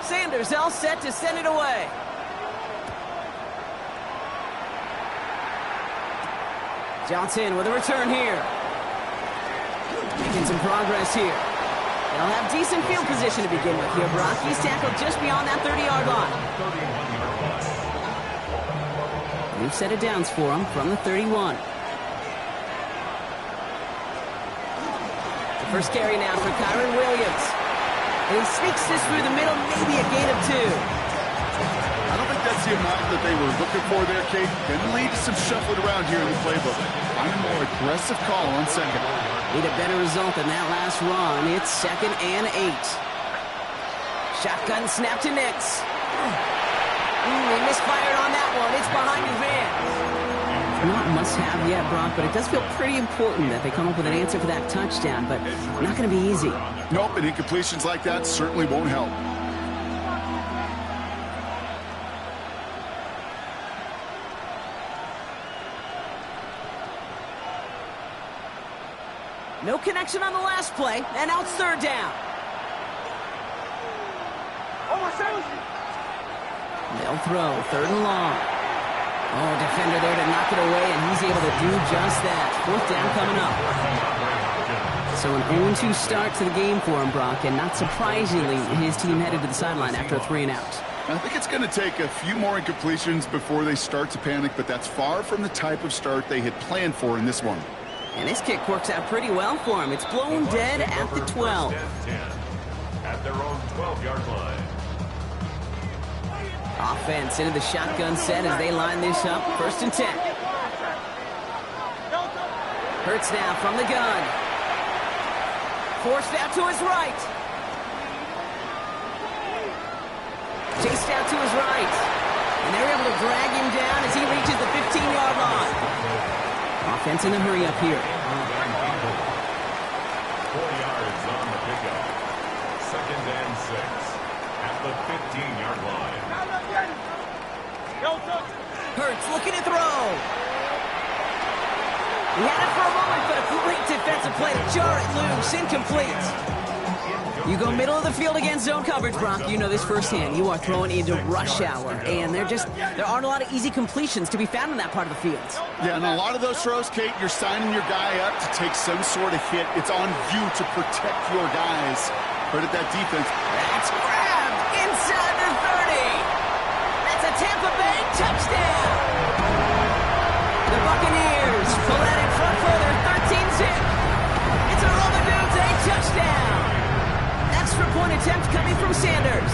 Sanders all set to send it away. Johnson with a return here. Making some progress here. They'll have decent field position to begin with here, Brock. He's tackled just beyond that 30-yard line. We've set it downs for him from the 31. The first carry now for Kyren Williams. And he sneaks this through the middle, maybe a gain of 2. I don't think that's the amount that they were looking for there, Kate. Can lead to some shuffling around here in the playbook. I'm a more aggressive call on second. Need a better result than that last run. It's 2nd and 8. Shotgun snap to Nix. He misfired on that one. It's behind his man. Not must-have yet, Brock, but it does feel pretty important that they come up with an answer for that touchdown, but not going to be easy. Nope, and incompletions like that certainly won't help. No connection on the last play, and now it's 3rd down. They'll throw 3rd and long. Oh, defender there to knock it away, and he's able to do just that. 4th down coming up. So an 0-2 start to the game for him, Brock, and not surprisingly, his team headed to the sideline after a 3 and out. I think it's going to take a few more incompletions before they start to panic, but that's far from the type of start they had planned for in this one. And this kick works out pretty well for him. It's blown dead at the 12. At their own 12-yard line. Offense into the shotgun set as they line this up. 1st and 10. Hurts now from the gun. Forced out to his right. Chased out to his right. And they're able to drag him down as he reaches the 15-yard line. Offense in a hurry up here. 4 yards on the pickup. 2nd and 6 at the 15-yard line. Hurts looking to throw. He had it for a moment, but a great defensive play to jar it loose. Incomplete. You go middle of the field against zone coverage, Brock. You know this firsthand. You are throwing into rush hour, and there aren't a lot of easy completions to be found in that part of the field. Yeah, and a lot of those throws, Kate, you're signing your guy up to take some sort of hit. It's on you to protect your guys. But at that defense, that's grabbed inside the 30. That's a Tampa Bay touchdown. The Buccaneers pull that in front for their 13th zip. It's a Roman Dudes, a touchdown. Extra point attempt coming from Sanders.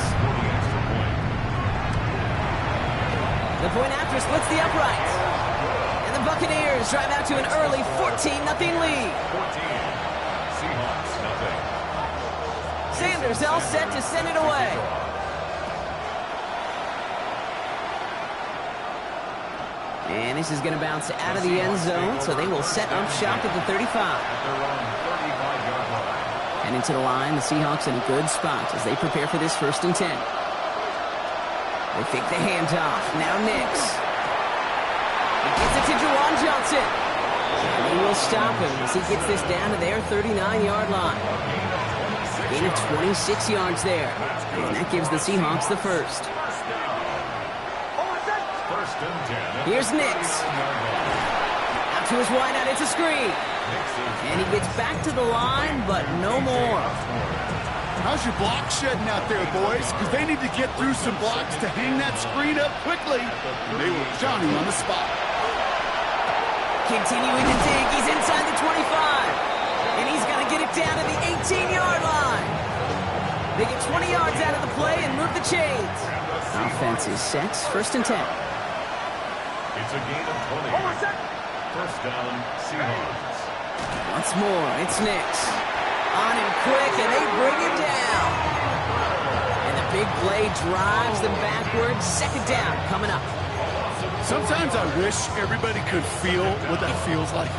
The point after splits the uprights. And the Buccaneers drive out to an early 14-0 lead. 14. Seahawks, nothing. Sanders all set to send it away. And this is going to bounce out of the end zone, so they will set up shop at the 35. And into the line, the Seahawks in a good spot as they prepare for this 1st and 10. They fake the handoff. Now Nix. He gets it to Juwan Johnson. And they will stop him as he gets this down to their 39-yard line. Gain of 26 yards there. And that gives the Seahawks the 1st. Here's Nix. Out to his wideout. It's a screen. And he gets back to the line, but no more. how's your block shedding out there, boys? Because they need to get through some blocks to hang that screen up quickly. And they were Johnny on the spot. Continuing to dig. He's inside the 25. And he's got to get it down to the 18-yard line. They get 20 yards out of the play and move the chains. Offense is set. 1st and 10. It's a gain of 20. 1st down, Seahawks. Once more, it's Nix. On him quick, and they bring him down. And the big play drives them backwards. 2nd down coming up. Sometimes I wish everybody could feel what that feels like.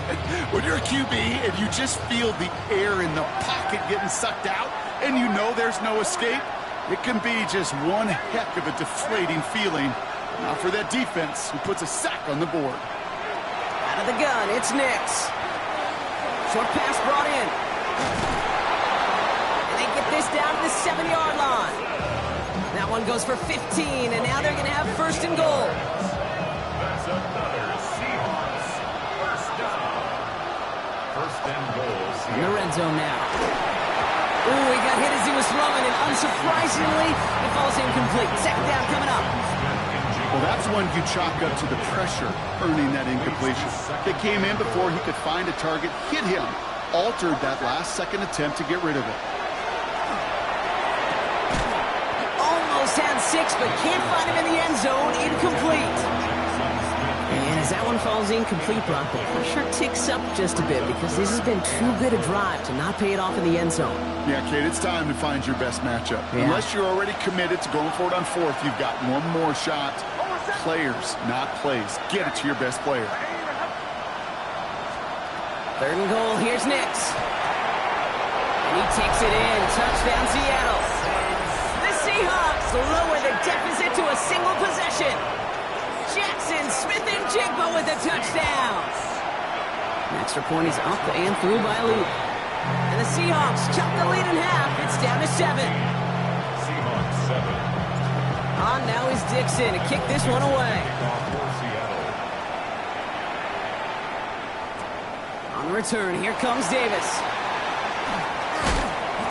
When you're a QB and you just feel the air in the pocket getting sucked out and you know there's no escape, it can be just one heck of a deflating feeling. Now for that defense who puts a sack on the board. Out of the gun, it's Nix. Short pass brought in. And they get this down to the 7-yard line. That one goes for 15, and now they're going to have first and goal. That's another Seahawks first down. First and goal. In the red zone now. Ooh, he got hit as he was throwing, and unsurprisingly, it falls incomplete. Second down coming up. Well, that's one you chalk up to the pressure earning that incompletion. They came in before he could find a target, hit him, altered that last-second attempt to get rid of it. Almost had 6, but can't find him in the end zone. Incomplete. And as that one falls incomplete, Brock, the pressure ticks up just a bit because this has been too good a drive to not pay it off in the end zone. Yeah, Kate, it's time to find your best matchup. Yeah. Unless you're already committed to going for it on fourth, you've got one more shot. Players, not plays. Get it to your best player. Third and goal. Here's Nix. And he takes it in. Touchdown, Seattle. The Seahawks lower the deficit to a single possession. Jackson Smith-Njigba with a touchdown. An extra point is up and through by Luke. And the Seahawks chop the lead in half. It's down to 7. Seahawks 7. On now is Dixon to kick this one away. On the return, here comes Davis.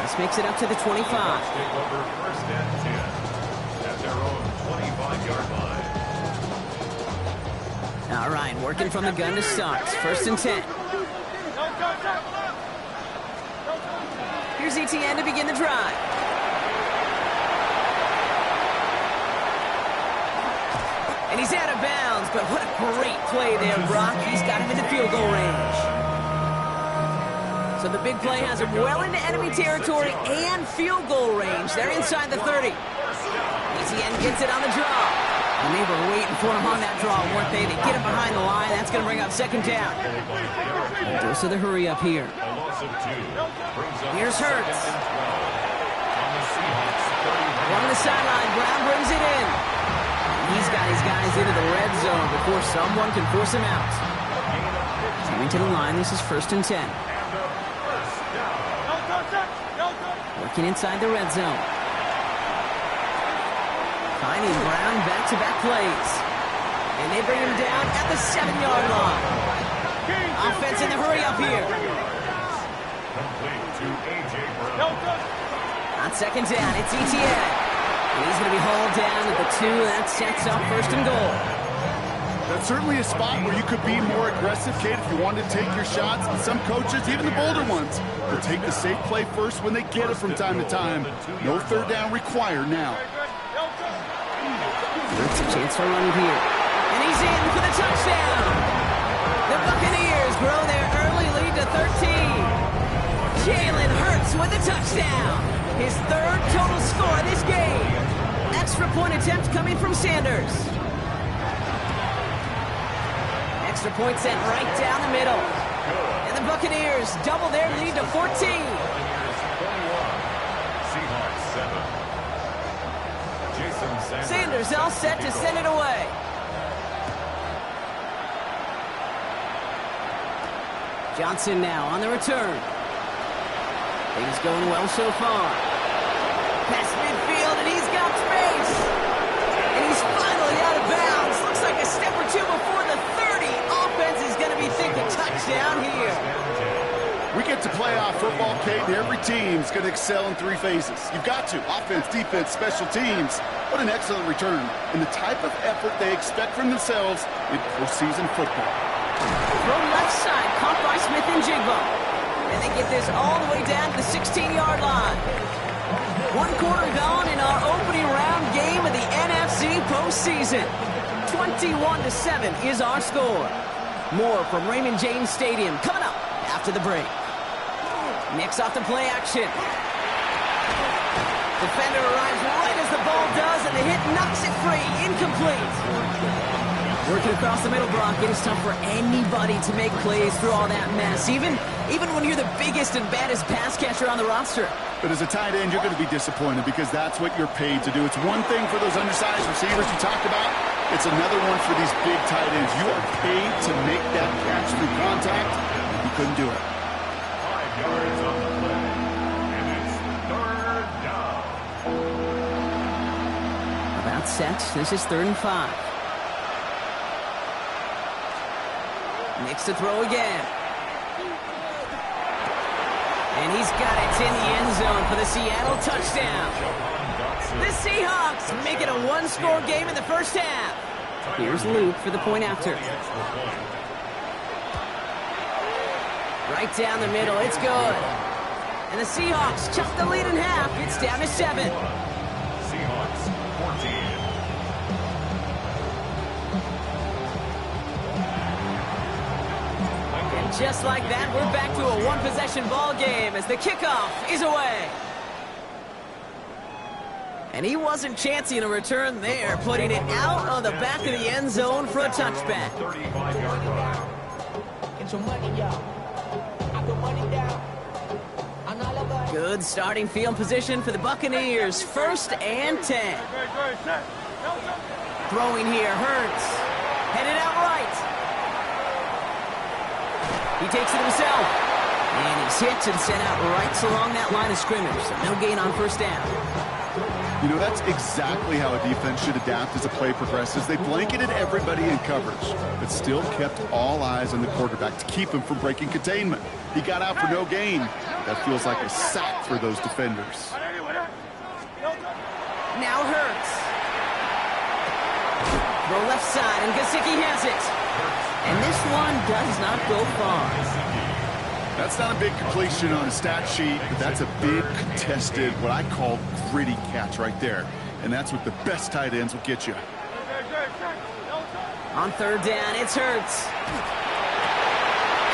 This makes it up to the 25. Take over first and 10 at their own 25-yard line. All right, working from the gun to start. First and 10. Here's ETN to begin the drive. And he's out of bounds, but what a great play there, Brock. He's got him in the field goal range. So the big play has him well into enemy territory and field goal range. They're inside the 30. ETN gets it on the draw. And they were waiting for him on that draw, weren't they? They get him behind the line. That's going to bring up second down. Dose of the hurry up here. Here's Hurts. Along the sideline, Brown brings it in. He's got his guys into the red zone before someone can force him out. Coming to the line, this is first and 10. Working inside the red zone. Finding Brown back-to-back plays. And they bring him down at the 7-yard line. Offense in the hurry up here. On second down, it's ETN. He's going to be hauled down at the 2. That sets up first and goal. That's certainly a spot where you could be more aggressive, Kate, if you wanted to take your shots. And some coaches, even the bolder ones, will take the safe play first when they get it from time to time. No third down required now. It's a chance to run here. And he's in for the touchdown. The Buccaneers grow their early lead to 13. Jalen Hurts with a touchdown. His third total score in this game. Extra point attempt coming from Sanders. Extra point sent right down the middle. And the Buccaneers double their lead to 14. Sanders all set to send it away. Johnson now on the return. Things going well so far. Past midfield, and he's got space. And he's finally out of bounds. Looks like a step or two before the 30. Offense is going to be thinking touchdown here. We get to playoff football, Kate, and every team's going to excel in 3 phases. You've got to. Offense, defense, special teams. What an excellent return. And the type of effort they expect from themselves in postseason football. Throw left side, caught by Smith-Njigba. And they get this all the way down to the 16-yard line. 1 quarter gone in our opening round game of the NFC postseason. 21-7 is our score. More from Raymond James Stadium coming up after the break. Nix off the play action. Defender arrives right as the ball does, and the hit knocks it free. Incomplete. Working across the middle, Brock, it is tough for anybody to make plays through all that mess, even when you're the biggest and baddest pass catcher on the roster. But as a tight end, you're going to be disappointed because that's what you're paid to do. It's one thing for those undersized receivers you talked about. It's another one for these big tight ends. You are paid to make that catch through contact, and you couldn't do it. 5 yards on the play, and it's third down. set. This is 3rd and 5. Nix to throw again. And he's got it in the end zone for the Seattle touchdown. The Seahawks make it a one-score game in the first half. Here's Luke for the point after. Right down the middle, it's good. And the Seahawks chop the lead in half. It's down to 7. Seahawks 14. And just like that, we're back to a one-possession ball game as the kickoff is away. And he wasn't chancing a return there, putting it out on the back of the end zone for a touchback. 35-yard line. Get your money, y'all. I put money down. Good starting field position for the Buccaneers. 1st and 10. Throwing here, Hurts. Headed out right. He takes it himself. And he's hit and sent out right along that line of scrimmage. So no gain on 1st down. You know, that's exactly how a defense should adapt as a play progresses. They blanketed everybody in coverage, but still kept all eyes on the quarterback to keep him from breaking containment. He got out for no gain. That feels like a sack for those defenders. Now Hurts. Throw left side, and Gesicki has it. And this one does not go far. That's not a big completion on a stat sheet, but that's a big contested, what I call gritty catch right there. And that's what the best tight ends will get you. On 3rd down, it's Hurts.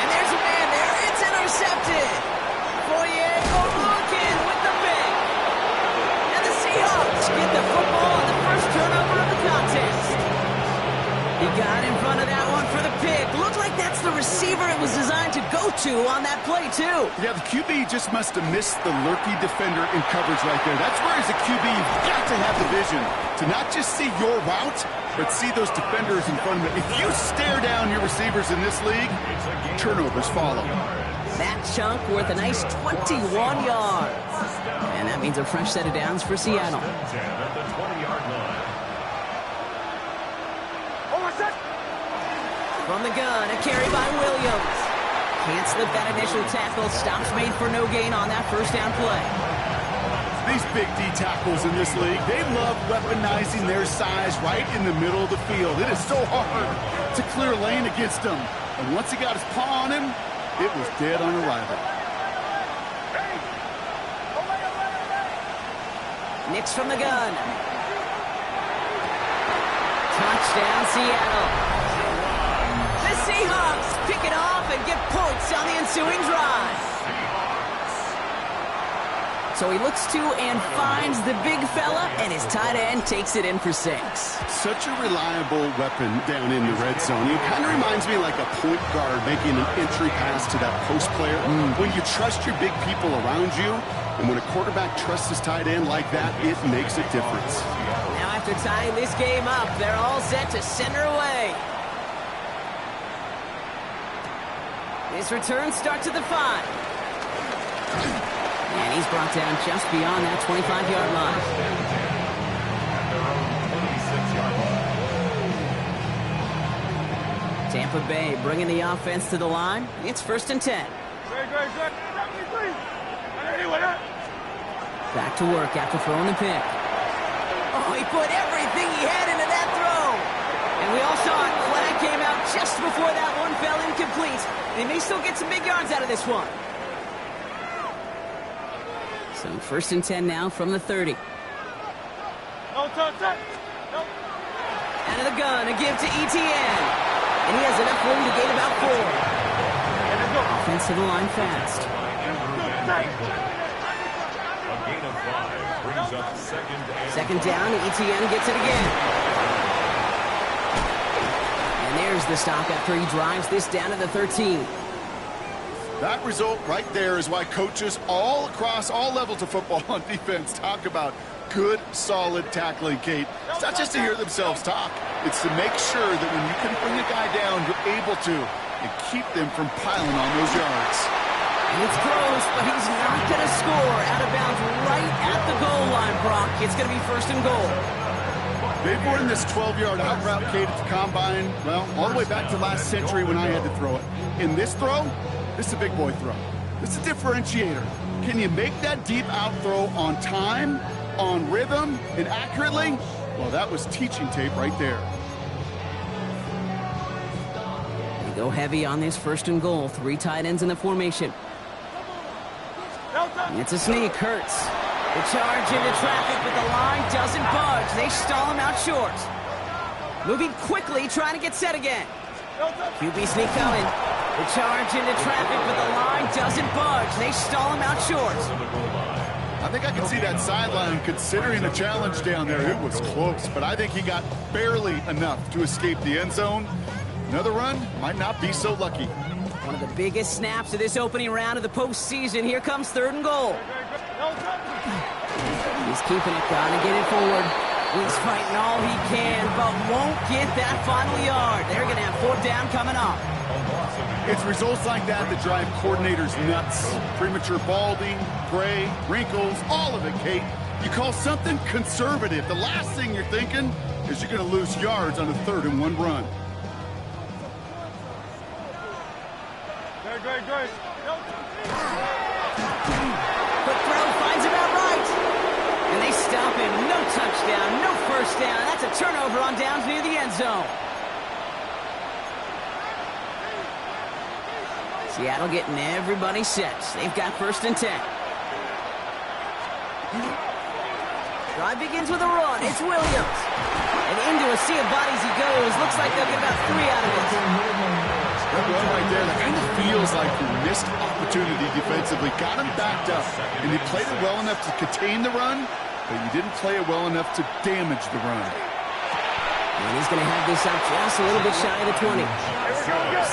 And there's a man there. It's intercepted. Foye looking with the pick. And the Seahawks get the football on the first turnover of the contest. He got in front of that one for the pick. Looked like that's the receiver it was designed to go to on that play, too. Yeah, the QB just must have missed the lurky defender in coverage right there. That's where, as a QB, you've got to have the vision to not just see your route, but see those defenders in front of it. If you stare down your receivers in this league, turnovers follow. That chunk worth a nice 21 yards. And that means a fresh set of downs for Seattle. 10 at the 20-yard line. From the gun, a carry by Williams. Can't slip that initial tackle. Stops made for no gain on that first down play. These big D tackles in this league, they love weaponizing their size right in the middle of the field. It is so hard to clear lane against them. And once he got his paw on him, it was dead on arrival. Nix from the gun. Touchdown, Seattle. The Seahawks pick it off and get points on the ensuing drive. So he looks to and finds the big fella, and his tight end takes it in for 6. Such a reliable weapon down in the red zone. He kind of reminds me like a point guard making an entry pass to that post player. When you trust your big people around you, and when a quarterback trusts his tight end like that, it makes a difference. Now after tying this game up, they're all set to center away. His return starts at the 5. And he's brought down just beyond that 25-yard line. Tampa Bay bringing the offense to the line. It's 1st and 10. Back to work after throwing the pick. Oh, he put everything he had into that throw. And we all saw it. Flag came out just before that one fell incomplete. They may still get some big yards out of this one. So 1st and 10 now from the 30. Out of the gun, a give to Etienne. And he has enough room to gain about 4. Offense to the line fast. A gain of 5 brings up 2nd down, Etienne gets it again. And there's the stop after he drives this down to the 13. That result right there is why coaches all across all levels of football on defense talk about good, solid tackling, Kate. It's not just to hear themselves talk. It's to make sure that when you can bring a guy down, you're able to and keep them from piling on those yards. It's close, but he's not going to score. Out of bounds right at the goal line, Brock. It's going to be 1st and goal. They've run this 12-yard out route, Kate, at the combine, well, all the way back to last century when I had to throw it. In this throw, this is a big boy throw. This is a differentiator. Can you make that deep out throw on time, on rhythm, and accurately? Well, that was teaching tape right there. They go heavy on this 1st and goal. 3 tight ends in the formation. It's a sneak, Hurts. The charge into traffic, but the line doesn't budge. They stall him out short. Moving quickly, trying to get set again. QB sneak coming. The charge into traffic, but the line doesn't budge. They stall him out short. I think I can see that sideline considering the challenge down there. It was close, but I think he got barely enough to escape the end zone. Another run might not be so lucky. One of the biggest snaps of this opening round of the postseason. Here comes 3rd and goal. He's keeping it, trying to get it forward. He's fighting all he can, but won't get that final yard. They're going to have 4th down coming up. It's results like that that drive coordinators nuts. Premature balding, gray, wrinkles, all of it, Kate. You call something conservative. The last thing you're thinking is you're going to lose yards on a 3rd and 1 run. Great. The throw finds him outright. And they stop him. No touchdown, no 1st down. That's a turnover on downs near the end zone. Seattle getting everybody set. They've got 1st and 10. Drive begins with a run. It's Williams. And into a sea of bodies he goes. Looks like they'll get about 3 out of it. That run right there, that kind of feels like you missed opportunity defensively. Got him backed up, and you played it well enough to contain the run, but you didn't play it well enough to damage the run. And he's going to have this up just a little bit shy of the 20.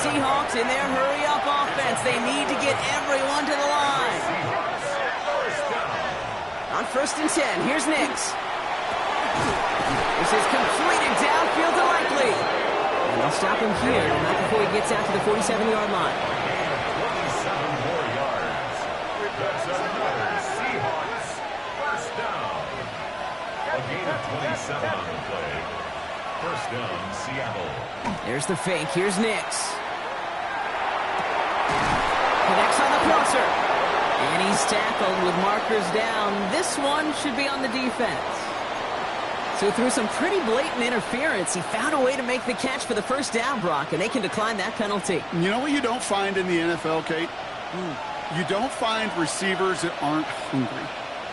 Seahawks in their hurry-up offense. They need to get everyone to the line. On 1st and 10, here's Nix. This is completed downfield to Likely. And they'll stop him here, not before he gets out to the 47-yard line. 27 more yards. That's another Seahawks 1st down. A gain of 27 on the play. 1st down, Seattle. There's the fake. Here's Nix. Connects on the crosser. And he's tackled with markers down. This one should be on the defense. So through some pretty blatant interference, he found a way to make the catch for the 1st down, Brock, and they can decline that penalty. You know what you don't find in the NFL, Kate? You don't find receivers that aren't hungry.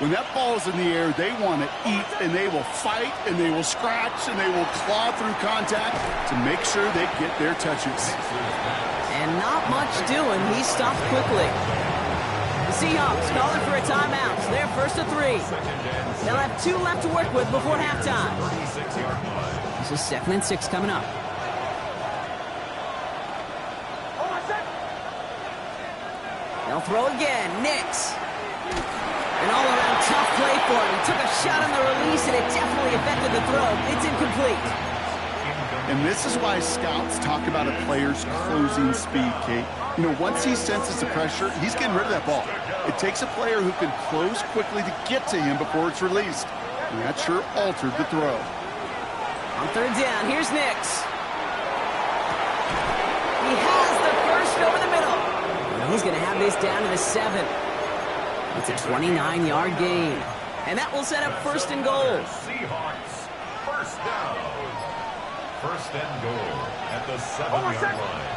When that ball's in the air, they want to eat, and they will fight, and they will scratch, and they will claw through contact to make sure they get their touches. And not much doing. He stopped quickly. The Seahawks calling for a timeout. They're 1st and 3. They'll have 2 left to work with before halftime. This is 2nd and 6 coming up. They'll throw again. Nix. An all-around tough play for him. He took a shot on the release, and it definitely affected the throw. It's incomplete. And this is why scouts talk about a player's closing speed, Kate. You know, once he senses the pressure, he's getting rid of that ball. It takes a player who can close quickly to get to him before it's released. And that sure altered the throw. On 3rd down, here's Nix. He has the 1st over the middle. And he's going to have this down to the 7. It's a 29-yard gain. And that will set up 1st and goal. Seahawks 1st down. 1st and goal at the 7-yard line.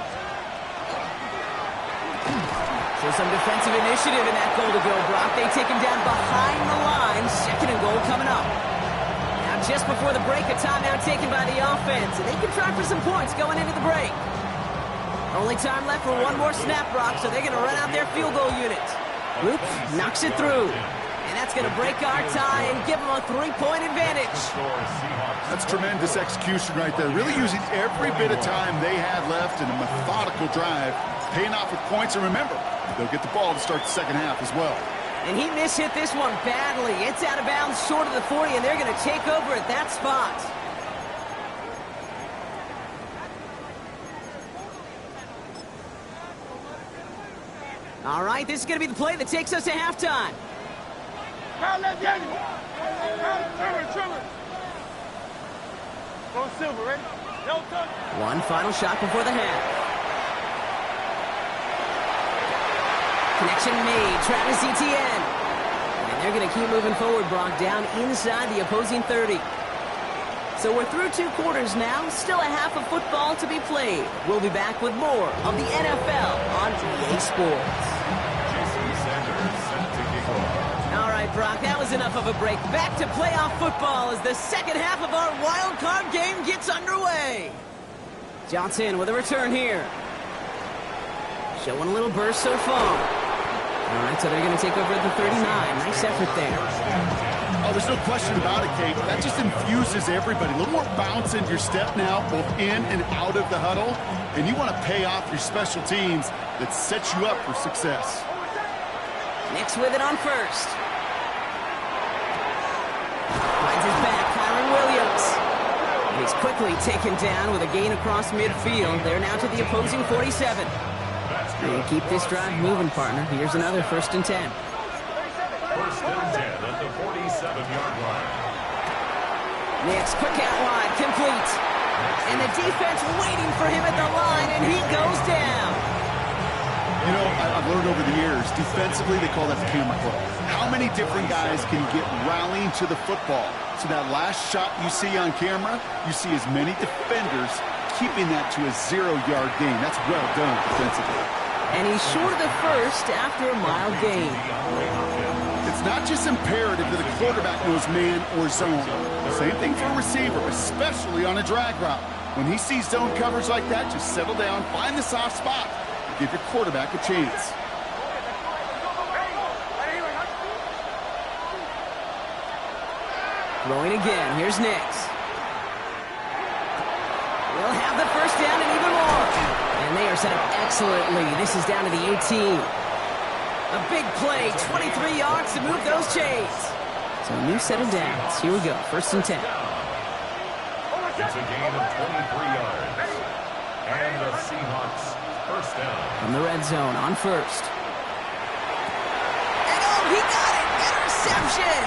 So some defensive initiative in that goal to go, Brock. They take him down behind the line. 2nd and goal coming up. Now just before the break, a timeout taken by the offense. And they can try for some points going into the break. Only time left for one more snap, Brock, so they're going to run out their field goal unit. Luke knocks it through. And that's going to break our tie and give them a 3-point advantage. That's tremendous execution right there. Really using every bit of time they had left in a methodical drive, paying off with points. And remember, they'll get the ball to start the 2nd half as well. And he mishit this one badly. It's out of bounds short of the 40, and they're going to take over at that spot. All right, this is going to be the play that takes us to halftime. One final shot before the half. Connection made. Travis Etienne. And they're going to keep moving forward, Brock, down inside the opposing 30. So we're through 2 quarters now. Still a half of football to be played. We'll be back with more of the NFL on EA Sports. All right, Brock, that was enough of a break. Back to playoff football as the second half of our wild card game gets underway. Johnson with a return here. Showing a little burst so far. All right, so they're going to take over at the 39. Nice effort there. Oh, there's no question about it, Kate. That just infuses everybody. A little more bounce in your step now, both in and out of the huddle. And you want to pay off your special teams that sets you up for success. Nix with it on first. Finds his back, Kyron Williams. And he's quickly taken down with a gain across midfield. They're now to the opposing 47. They keep this drive moving, partner. Here's another 1st and 10. 1st and 10 at the 47-yard line. Nix, quick out wide, complete. And the defense waiting for him at the line, and he goes down. You know, I've learned over the years, defensively, they call that the camera club. How many different guys can get rallying to the football? So that last shot you see on camera, you see as many defenders keeping that to a 0-yard gain. That's well done defensively. And he's short of the first after a mild gain. It's not just imperative that a quarterback knows man or zone. Same thing for a receiver, especially on a drag route. When he sees zone coverage like that, just settle down, find the soft spot, and give your quarterback a chance. Throwing again. Here's Nix. We'll have the first down and even more. And they are set up excellently. This is down to the 18. A big play, 23 yards to move those chains. So a new set of downs. Here we go, 1st and 10. It's a gain of 23 yards. And the Seahawks 1st down. From the red zone on first. And oh, he got it! Interception!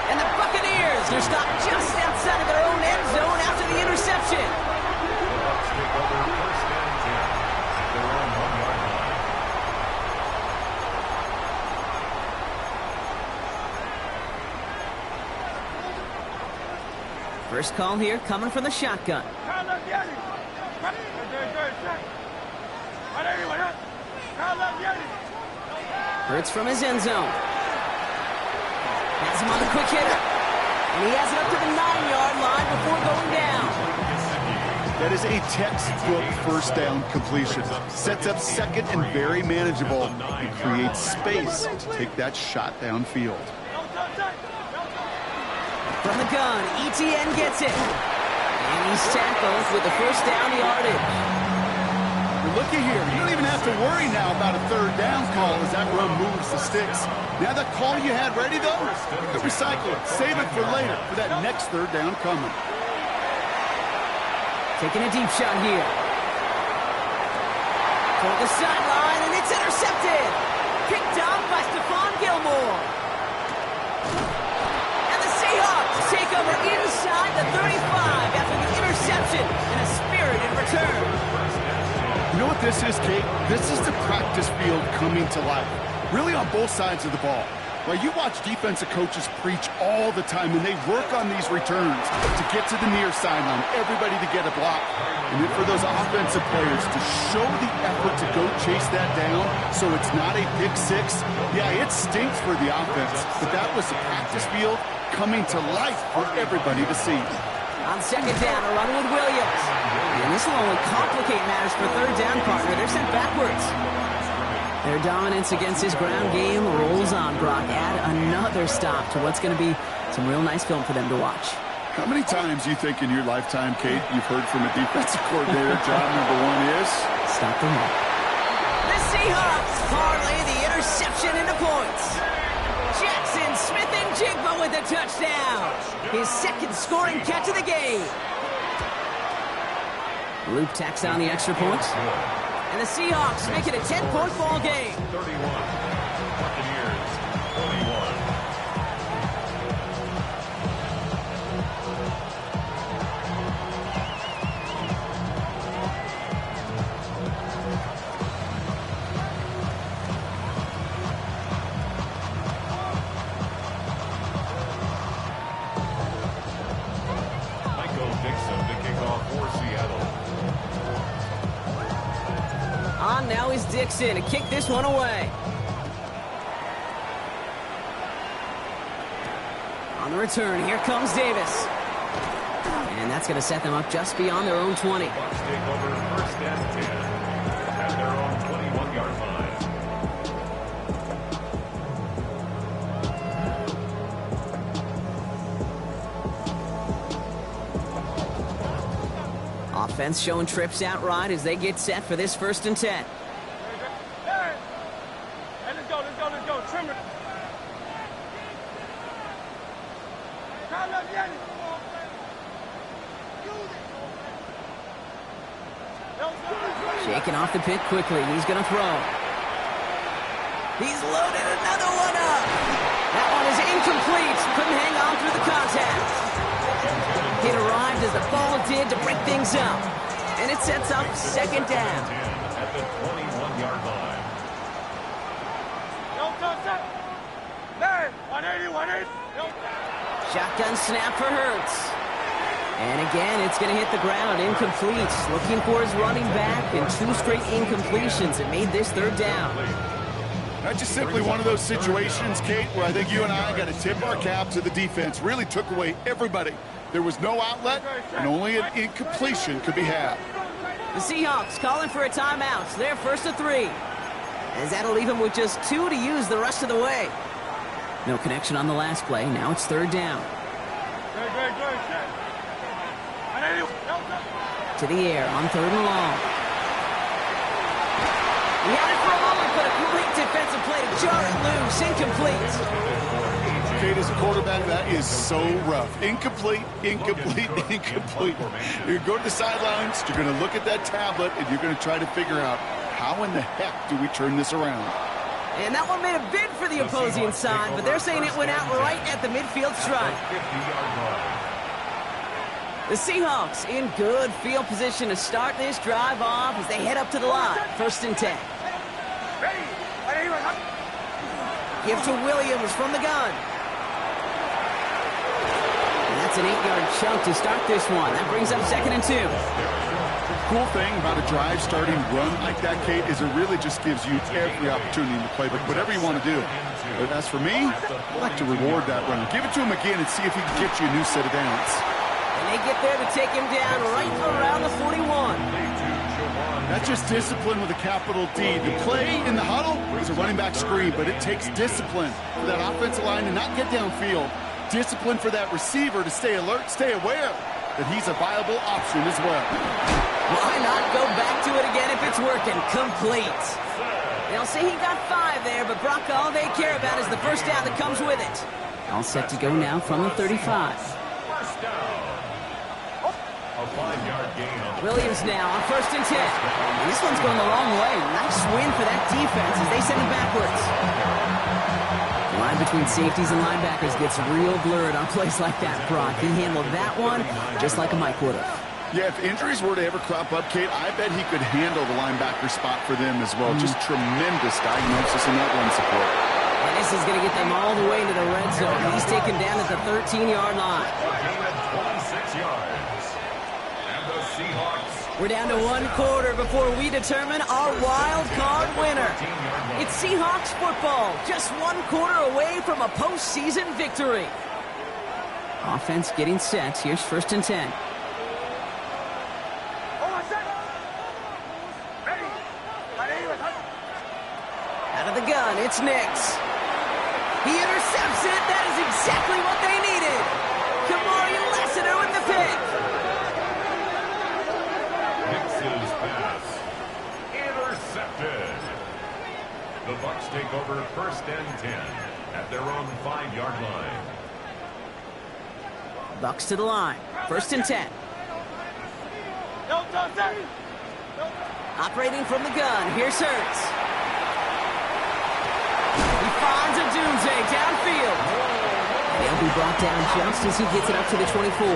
And the Buccaneers are stopped just outside of their own end zone after the interception. Bucs take over 1st and 10 at their own 1-yard line. First call here coming from the shotgun. Hurts from his end zone. Has him on the quick hitter. And he has it up to the 9-yard line before going down. That is a textbook 1st down completion. Sets up second and very manageable and creates space to take that shot downfield. From the gun, Etienne gets it. And he's tackled with the 1st down yardage. But looky here, you don't even have to worry now about a 3rd down call as that run moves the sticks. Now that call you had ready, though, you can recycle it. Save it for later for that next 3rd down coming. Taking a deep shot here. Toward the sideline, and it's intercepted. Picked off by Stephon Gilmore. And the Seahawks take over inside the 35 after the interception and a spirited return. You know what this is, Kate? This is the practice field coming to life. Really on both sides of the ball. Well, you watch defensive coaches preach all the time, and they work on these returns to get to the near sideline, everybody to get a block. And then for those offensive players to show the effort to go chase that down so it's not a pick six. Yeah, it stinks for the offense, but that was the practice field coming to life for everybody to see. On 2nd down, a run with Williams. And this will only complicate matters for 3rd down, partner. They're sent backwards. Their dominance against his ground game rolls on, Brock. Add another stop to what's going to be some real nice film for them to watch. How many times you think in your lifetime, Kate, you've heard from a defensive coordinator, job number 1 is? Stop the run. The Seahawks parlay the interception into points. Jackson Smith-Njigba with the touchdown. His 2nd scoring catch of the game. Luke tacks on the extra points. And the Seahawks make it a 10-point ball game. 31. Buccaneers 21. Dixon to kick this one away. On the return, here comes Davis. And that's going to set them up just beyond their own 20. Bucks take over first and 10 at their own 21-yard line. Offense showing trips out right as they get set for this 1st and 10. Hey, let's go. Trim it. Shaking off the pick quickly. He's going to throw. He's loaded another one up. That one is incomplete. Couldn't hang on through the contact. It arrived as the ball did to break things up. And it sets up 2nd down. At the 21-yard line. Hey, 180. Shotgun snap for Hurts. And again, it's going to hit the ground, incomplete. Looking for his running back, and 2 straight incompletions. It made this 3rd down. That's just simply one of those situations, Kate, where I think you and I got to tip our cap to the defense. Really took away everybody. There was no outlet, and only an incompletion could be had. The Seahawks calling for a timeout. They're 1st and 3. As that'll leave them with just 2 to use the rest of the way. No connection on the last play. Now it's 3rd down. To the air on 3rd and long. He had it for a moment, but a great defensive play to jar it loose. Incomplete. Kate, as a quarterback, that is so rough. Incomplete. You're going to go to the sidelines, you're going to look at that tablet, and you're going to try to figure out how in the heck do we turn this around. And that one made a bid for the opposing side, but they're saying it went out right at the midfield stripe. 50-yard line. The Seahawks in good field position to start this drive off as they head up to the line. 1st and 10. Give to Williams from the gun. And that's an 8-yard chunk to start this one. That brings up 2nd and 2. Cool thing about a drive starting run like that, Kate, is it really just gives you every opportunity to play, but whatever you want to do. But as for me, I like to reward that runner. Give it to him again and see if he can get you a new set of downs. And they get there to take him down right around the 41. That's just discipline with a capital D. The play in the huddle is a running back screen, but it takes discipline for that offensive line to not get downfield. Discipline for that receiver to stay alert, stay aware that he's a viable option as well. Why not go back to it again if it's working? Complete. They'll say he got 5 there, but Brock, all they care about is the 1st down that comes with it. All set to go now from the 35. First down. A 5-yard gain on the Williams now on 1st and 10. And this one's going the wrong way. Nice win for that defense as they send him backwards. The line between safeties and linebackers gets real blurred on plays like that, Brock. He handled that one just like a Mike would have. Yeah, if injuries were to ever crop up, Kate, I bet he could handle the linebacker spot for them as well. Just tremendous diagnosis in that run support. And this is going to get them all the way into the red zone. He's taken down at the 13-yard line. gain of 26 yards. And the Seahawks. We're down to 1 quarter before we determine our wild card winner. It's Seahawks football, just 1 quarter away from a postseason victory. Offense getting set. Here's 1st and 10. Out of the gun, it's Nix. He intercepts it. That is exactly what they needed. Kamari Lassiter with the pick. Nix's pass. Intercepted. The Bucks take over 1st and 10 at their own 5-yard line. Bucks to the line. 1st and 10. Operating from the gun. Here's Hurts. He finds Odunze downfield. And he'll be brought down just as he gets it up to the 24.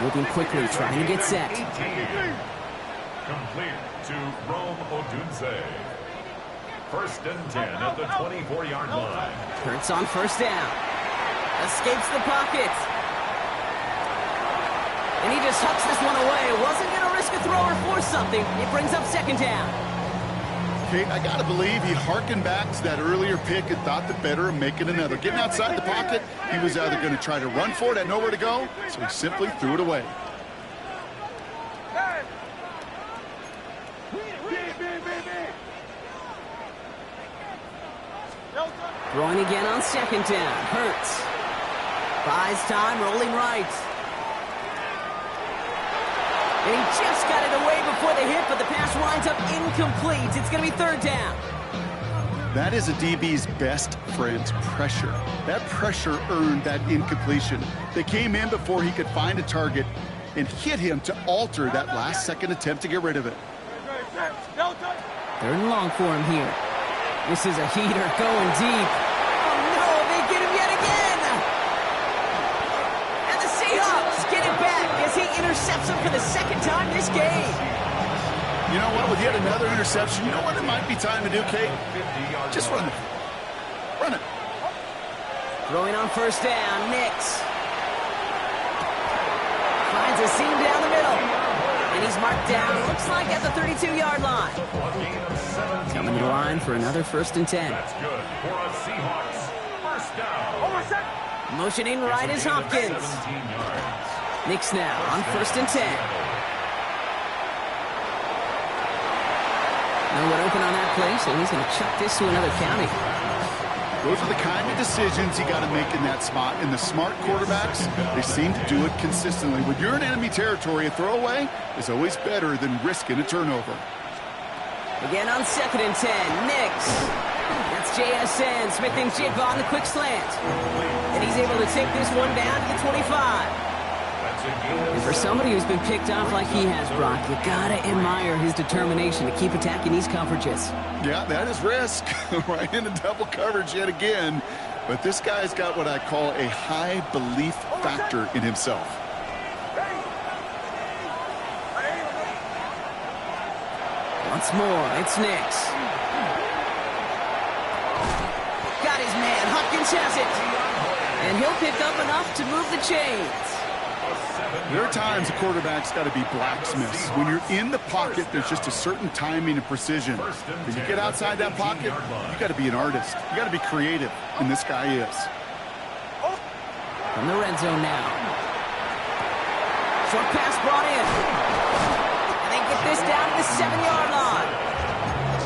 Moving quickly, trying to get set. 18. Complete to Rome Odunze. 1st and 10 at the 24-yard line. Hurts on 1st down. Escapes the pocket. And he just hucks this one away. Wasn't going to risk a throw or force something. It brings up 2nd down. Kate, I got to believe he harkened back to that earlier pick and thought the better of making another. Getting outside the pocket, he was either going to try to run for it, had nowhere to go, so he simply threw it away. Throwing again on second down. Hurts. Buys time, rolling right. And he just got it away before the hit, but the pass winds up incomplete. It's going to be third down. That is a DB's best friend's pressure. That pressure earned that incompletion. They came in before he could find a target and hit him to alter that last-second attempt to get rid of it. Third and long for him here. This is a heater going deep. Oh, no, they get him yet again. And the Seahawks get it back as he intercepts him for the second time this game. You know what? With yet another interception, you know what it might be time to do, Kate? Just run it. Run it. Throwing on first down, Nix. Finds a seam down the middle. And he's marked down, looks like at the 32-yard line. Coming to line for another 1st and 10. That's good for a Seahawks. First down. Motioning right is Hopkins. 17 yards. Nix now on 1st and 10. No one open on that play, so he's going to chuck this to another county. Those are the kind of decisions you got to make in that spot. And the smart quarterbacks, they seem to do it consistently. When you're in enemy territory, a throwaway is always better than risking a turnover. Again on 2nd and 10, Nix. That's JSN, smithing Jigba on the quick slant. And he's able to take this one down to the 25. And for somebody who's been picked off like he has, Brock, you gotta admire his determination to keep attacking these coverages. Yeah, that is risk. Right into double coverage yet again. But this guy's got what I call a high belief factor in himself. Once more, it's Nix. Got his man. Hopkins has it. And he'll pick up enough to move the chains. There are times a quarterback's got to be blacksmiths. When you're in the pocket, there's just a certain timing and precision. When you get outside that pocket, you got to be an artist. You got to be creative, and this guy is. From the red zone now. Short pass brought in. And they get this down to the 7-yard line.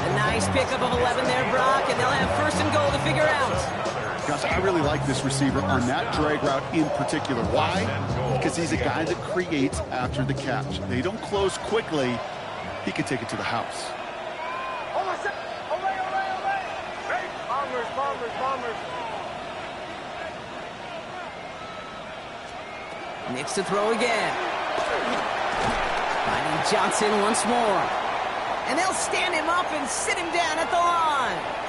A nice pickup of 11 there, Brock, and they'll have 1st and goal to figure out. Gosh, I really like this receiver on that drag route in particular. Why? Because he's a guy that creates after the catch. They don't close quickly. He can take it to the house. Nix to throw again. Finding Johnson once more. And they'll stand him up and sit him down at the line.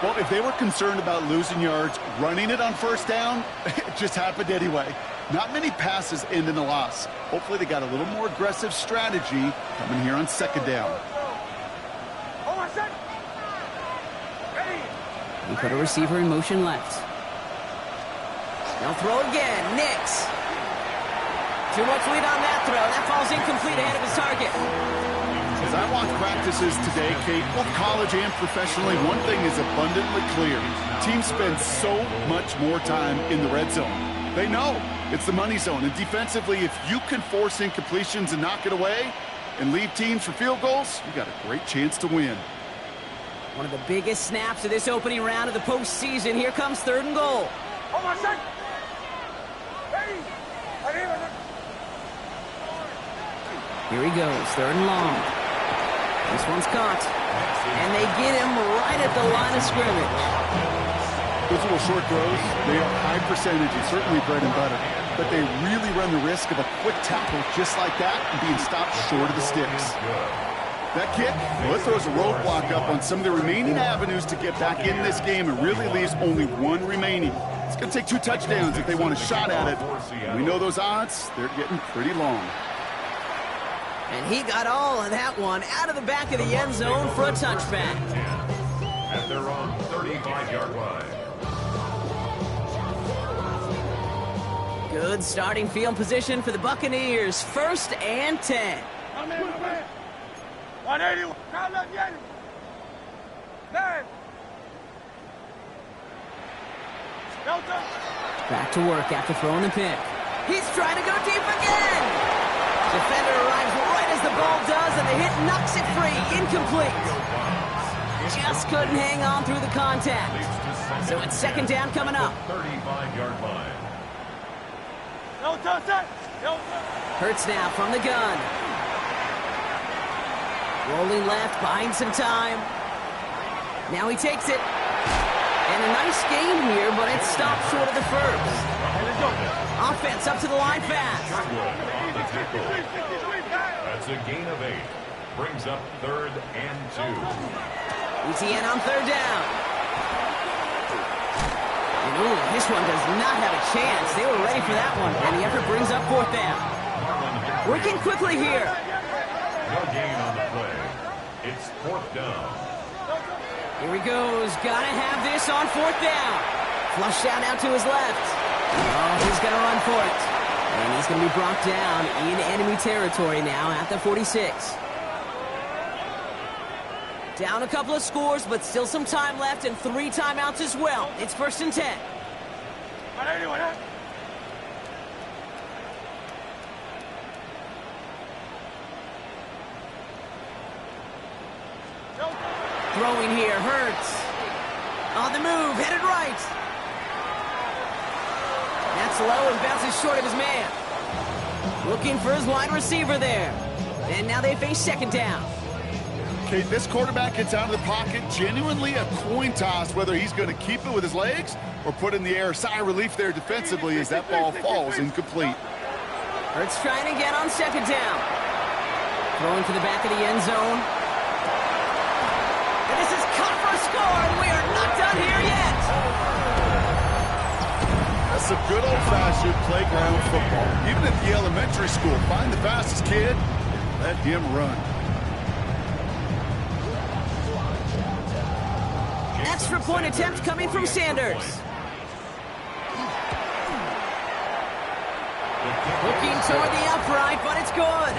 Well, if they were concerned about losing yards, running it on 1st down, it just happened anyway. Not many passes end in a loss. Hopefully they got a little more aggressive strategy coming here on 2nd down. He put a receiver in motion left. They'll throw again. Nix. Too much lead on that throw. That falls incomplete ahead of his target. As I watch practices today, Kate, both college and professionally, one thing is abundantly clear. Teams spend so much more time in the red zone. They know it's the money zone. And defensively, if you can force incompletions and knock it away and leave teams for field goals, you got a great chance to win. One of the biggest snaps of this opening round of the postseason. Here comes 3rd and goal. Here he goes, 3rd and long. This one's caught. And they get him right at the line of scrimmage. Those little short throws, they are high percentages, certainly bread and butter. But they really run the risk of a quick tackle just like that and being stopped short of the sticks. That kick, well, it throws a roadblock up on some of the remaining avenues to get back in this game and really leaves only one remaining. It's going to take 2 touchdowns if they want a shot at it. And we know those odds, they're getting pretty long. And he got all of that one out of the back of the end zone for a touchback. At their own 35-yard line. Good starting field position for the Buccaneers. 1st and 10. 180. Delta. Back to work after throwing the pick. He's trying to go deep again. Defender arrives right as the ball does, and the hit knocks it free. Incomplete. Just couldn't hang on through the contact. So it's second down coming up. 35-yard line. Delta, set. Delta. Hurts now from the gun. Rolling left, buying some time. Now he takes it. And a nice game here, but it stopped short of the first. Offense up to the line fast. That's a gain of 8. Brings up 3rd and 2. ETN on third down. And ooh, this one does not have a chance. They were ready for that one, and the effort brings up 4th down. Working quickly here. No gain on the play. It's 4th down. Here he goes. Gotta have this on 4th down. Flushed out now to his left. Oh, he's gonna run for it. And he's gonna be brought down in enemy territory now at the 46. Down a couple of scores, but still some time left and 3 timeouts as well. It's 1st and 10. 180, 180. Throwing here, Hurts. On the move, headed right. That's low and bounces short of his man. Looking for his wide receiver there. And now they face second down. Okay, this quarterback gets out of the pocket, genuinely a coin toss whether he's going to keep it with his legs or put it in the air. Sigh of relief there defensively as that ball falls incomplete. Hurts trying again on second down. Throwing to the back of the end zone. And this is caught for a score, and we are not done here yet. That's some good old-fashioned playground football. Even at the elementary school, find the fastest kid, let him run. Extra point attempt coming from Sanders. Looking toward the upright, but it's good.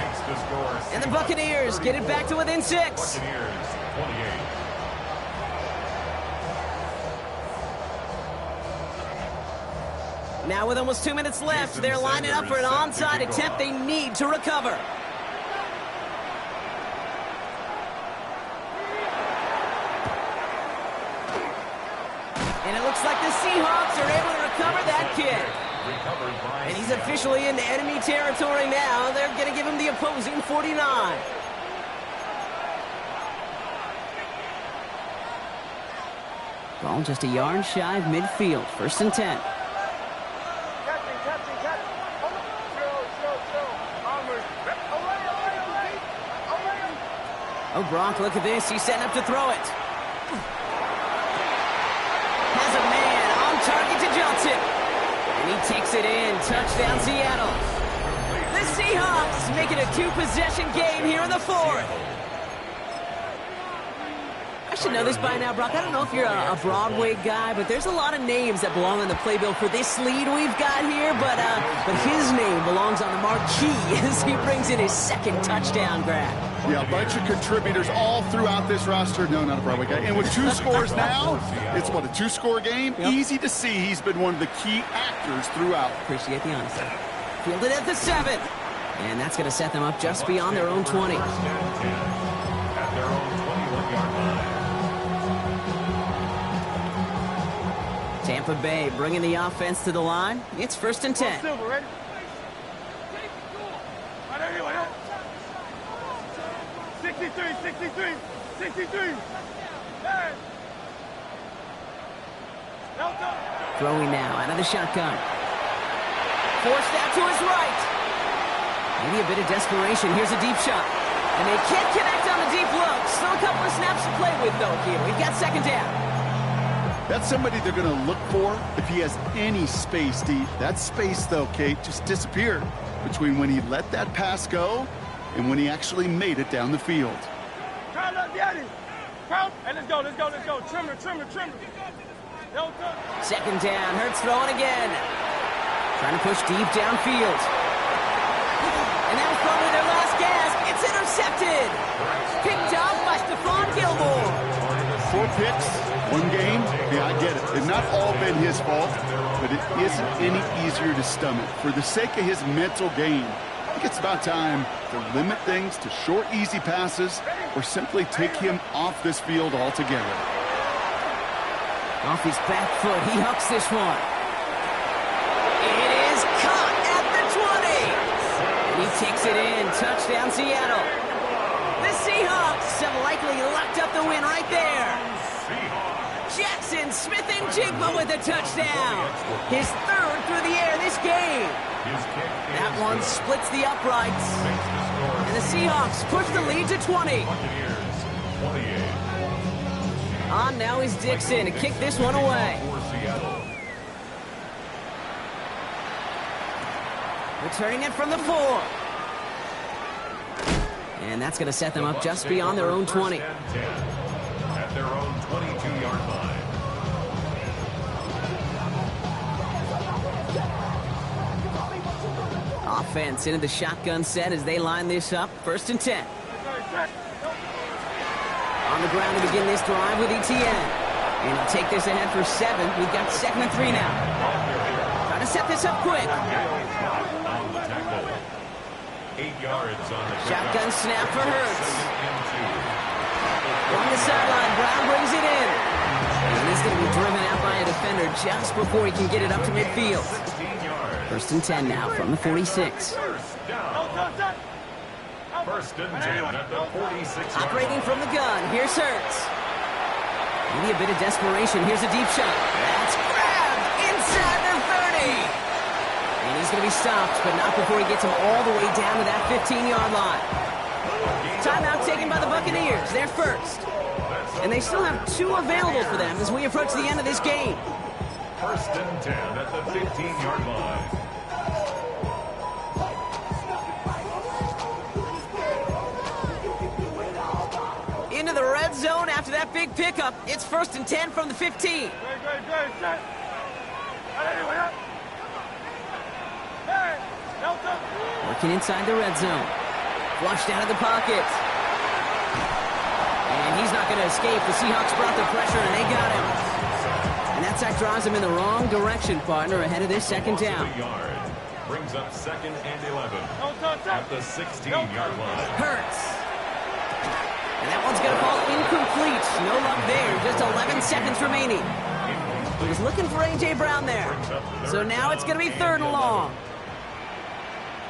And the Buccaneers get it back to within 6. Buccaneers 28. Now with almost 2 minutes left, they're lining up for an onside attempt they need to recover. And it looks like the Seahawks are able to recover that kid. And he's officially into enemy territory now. They're going to give him the opposing 49. Ball just a yard shy of midfield. 1st and 10. Oh, Gronk, look at this. He's setting up to throw it. Has a man on target to Johnson. And he takes it in. Touchdown, Seattle. The Seahawks make it a 2-possession game here in the 4th. I should know this by now, Brock. I don't know if you're a Broadway guy, but there's a lot of names that belong on the playbill for this lead we've got here. But his name belongs on the marquee as he brings in his 2nd touchdown grab. Yeah, a bunch of contributors all throughout this roster. No, not a Broadway guy. And with 2 scores now, it's what, a 2-score game? Yep. Easy to see he's been one of the key actors throughout. Appreciate the honesty. Fielded at the 7. And that's going to set them up just beyond their own 20. At their own 21-yard line. Tampa Bay bringing the offense to the line. It's 1st and 10. Silver, ready? 180, 180. 63, 63, 63. Hey. Delta. Throwing now out of the shotgun. Forced out to his right. Maybe a bit of desperation. Here's a deep shot. And they can't connect on the deep look. Still a couple of snaps to play with, though, here. We've got second down. That's somebody they're going to look for if he has any space deep. That space, though, Kate, just disappeared between when he let that pass go and when he actually made it down the field. Crowd up, Daddy. Crowd. Hey, let's go, let's go, let's go. Trimmer, trimmer, trimmer. Delta. Second down. Hurts throwing again. Trying to push deep downfield. And that was probably their last gasp. It's intercepted. Picked up by Stephon Gilmore. 4 picks, 1 game, yeah, I get it. They've not all been his fault, but it isn't any easier to stomach. For the sake of his mental game, I think it's about time to limit things to short, easy passes or simply take him off this field altogether. Off his back foot, he hucks this one. It is caught at the 20. And he takes it in. Touchdown, Seattle. The Seahawks have likely locked up the win right there. Jackson Smith-Njigba with a touchdown. His 3rd through the air this game. That one splits the uprights. And the Seahawks push the lead to 20. On now is Dixon to kick this one away. Returning it from the 4. And that's going to set them up just beyond their own 20. At their own 22-yard line. Offense into the shotgun set as they line this up. 1st and 10. On the ground to begin this drive with Etienne. And he'll take this ahead for 7. We've got 2nd and 3 now. Trying to set this up quick. On the tackle. 8 yards on the Shotgun snap for Hurts. On the sideline, Brown brings it in. And he's going to be driven out by a defender just before he can get it up to midfield. 1st and 10 now from the 46. First and 10 at the 46. Operating from the gun, here's Hurts. Maybe a bit of desperation. Here's a deep shot. That's grabbed inside the 30. And he's going to be stopped, but not before he gets him all the way down to that 15-yard line. Timeout taken by the Buccaneers. They're first. And they still have 2 available for them as we approach the end of this game. First and 10 at the 15-yard line. Into the red zone after that big pickup. It's 1st and 10 from the 15. Working inside the red zone. Flushed out of the pocket. And he's not going to escape. The Seahawks brought the pressure, and they got him. And that sack drives him in the wrong direction, partner, ahead of this 2nd down. Brings up 2nd and 11 at the 16-yard line. Hurts. And that one's going to fall incomplete. No luck there. Just 11 seconds remaining. He was looking for A.J. Brown there. So now it's going to be 3rd and long.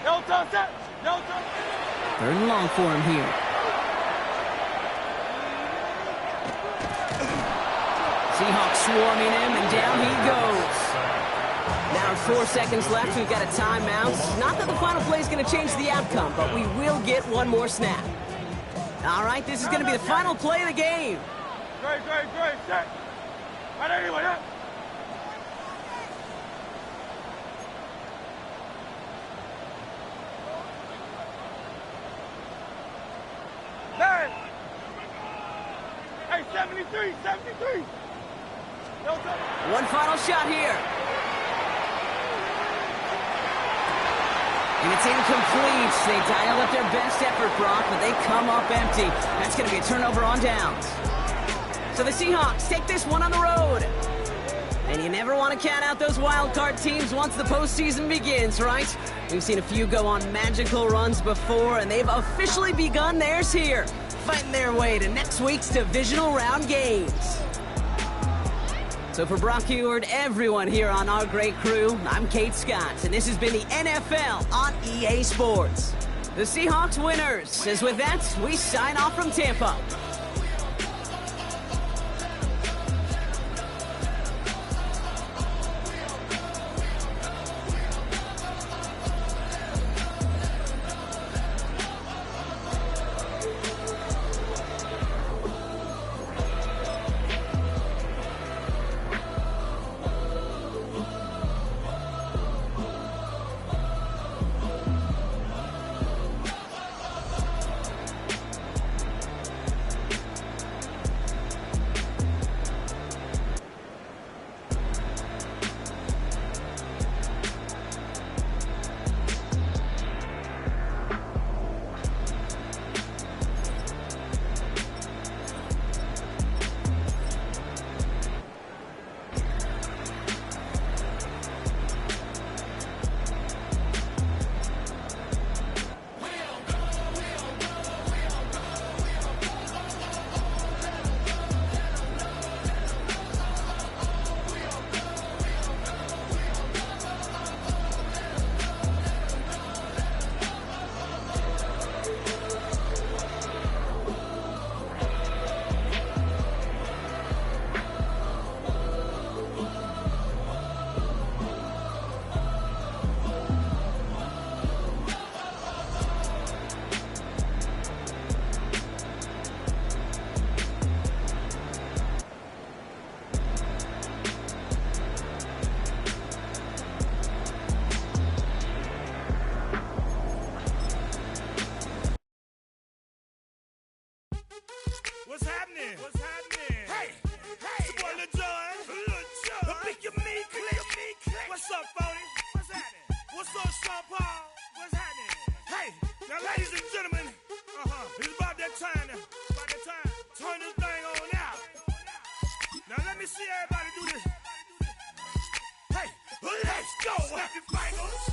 3rd and long for him here. Seahawks swarming him, and down he goes. Now 4 seconds left. We've got a timeout. Not that the final play is going to change the outcome, but we will get one more snap. All right, this is going to be the final play of the game. Great. Set. Right anyway, yeah. Hey, 73. One final shot here. And it's incomplete. They dialed up their best effort, Brock, but they come up empty. That's going to be a turnover on downs. So the Seahawks take this one on the road. And you never want to count out those wild card teams once the postseason begins, right? We've seen a few go on magical runs before, and they've officially begun theirs here, fighting their way to next week's divisional round games. So for Brock Huard, everyone here on our great crew, I'm Kate Scott, and this has been the NFL on EA Sports. The Seahawks winners, as with that, we sign off from Tampa. on, Sean Paul. What's happening? Hey, now, ladies and gentlemen, it's about that time now. About that time. Turn this thing on out. Now, let me see everybody do this. Hey, let's go. Happy fingers.